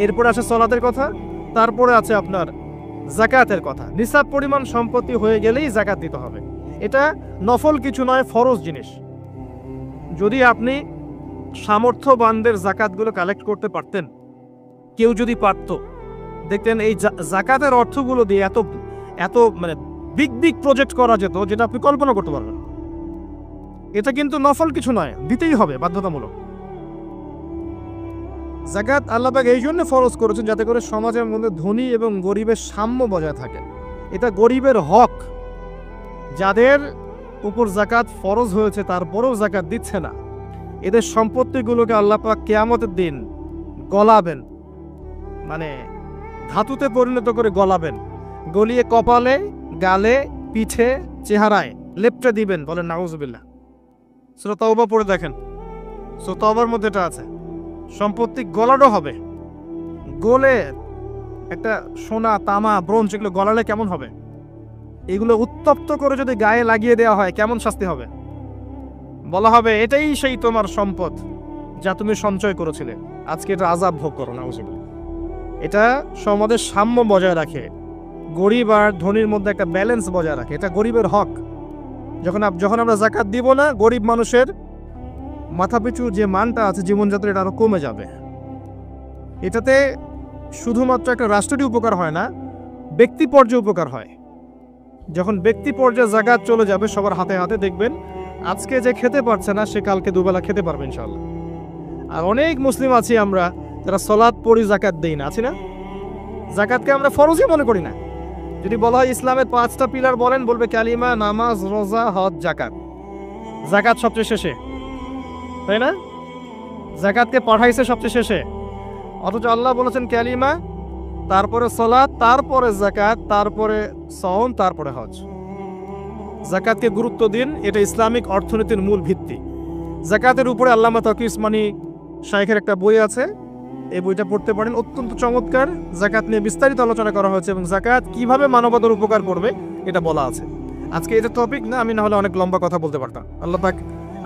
এরপরে আসে সালাতের কথা, তারপরে আছে আপনার যাকাতের কথা। নিসাব পরিমাণ সম্পত্তি হয়ে গেলেই যাকাত দিতে হবে। এটা নফল কিছু নয়, ফরজ জিনিস। যদি আপনি সামর্থ্যবানদের যাকাতগুলো কালেক্ট করতে পারতেন, কেউ যদি পারত, দেখতেন এই যাকাতের অর্থগুলো দিয়ে এত এত মানে বিগ বিগ প্রজেক্ট করা যেত যেটা আপনি কল্পনা করতে পারবেন। এটা কিন্তু নফল কিছু নয়, দিতেই হবে বাধ্যতামূলক। যাকাত আল্লাহ পাক এই জন্য ফরজ করেছেন যাতে করে সমাজের মধ্যে ধনী এবং গরিবের সাম্য বজায় থাকে। এটা গরিবের হক। যাদের উপর যাকাত ফরজ হয়েছে তারপরেও যাকাত দিচ্ছে না, এদের সম্পত্তিগুলোকে আল্লাহ পাক কিয়ামতের দিন গলাবেন, মানে ধাতুতে পরিণত করে গলাবেন, গলিয়ে কপালে, গালে, পিঠে, চেহারায় লেপটে দিবেন। বলেন নাউজুবিল্লাহ। সূরা তাওবা পড়ে দেখেন, সূরা তাওবার মধ্যে এটা আছে। সম্পত্তি গলানো হবে, গলে একটা সোনা, তামা, ব্রোঞ্জ এগুলো গলালে কেমন হবে? এগুলো উত্তপ্ত করে যদি গায়ে লাগিয়ে দেওয়া হয় কেমন শাস্তি হবে? বলা হবে এটাই সেই তোমার সম্পদ যা তুমি সঞ্চয় করেছিলে, আজকে এটা আযাব ভোগ করো। নাউজুবিল্লাহ। এটা সমাজের সাম্য বজায় রাখে, গরিব আর ধনীর মধ্যে একটা ব্যালেন্স বজায় রাখে। এটা গরিবের হক। যখন আমরা যাকাত দিব না, গরিব মানুষের মাথাপিছু যে মানটা আছে জীবনযাত্রা, এটা আরো কমে যাবে। এটাতে শুধুমাত্র একটা রাষ্ট্রেরই উপকার হয় না, ব্যক্তি পর্যায়ে উপকার হয়। যখন ব্যক্তি পর্যায়ে যাকাত চলে যাবে সবার হাতে হাতে, দেখবেন আজকে যে খেতে পারছে না সে কালকে দুবেলা খেতে পারবে ইনশাআল্লাহ। আর অনেক মুসলিম আছি আমরা যারা সালাত পড়ি, যাকাত দেই না, আছি না? যাকাতকে আমরা ফরজই মনে করি না। যদি বলা হয় ইসলামের 5টা পিলার বলেন, বলবে কালিমা, নামাজ, রোজা, হজ, যাকাত। যাকাত সবচেয়ে শেষে, তাই না? যাকাতকে পাঠাইছে সবচেয়ে শেষে, অথচ আল্লাহ বলেছেন কালিমা, তারপরে সালাত, তারপরে যাকাত, তারপরে সাওম, তারপরে হজ। যাকাতকে গুরুত্ব দিন, এটা ইসলামিক অর্থনীতির মূল ভিত্তি। যাকাতের উপরে আল্লামা তাকি উসমানী শাইখের একটা বই আছে, এই বইটা পড়তে পারেন, অত্যন্ত চমৎকার। যাকাত নিয়ে বিস্তারিত আলোচনা করা হয়েছে এবং যাকাত কিভাবে মানবতার উপকার করবে এটা বলা আছে। আজকে এটা টপিক না, আমি না হলে অনেক লম্বা কথা বলতে পারতাম। আল্লাহ পাক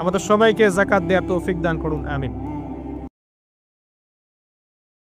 আমাদের সবাইকে যাকাত দেওয়ার তৌফিক দান করুন, আমিন।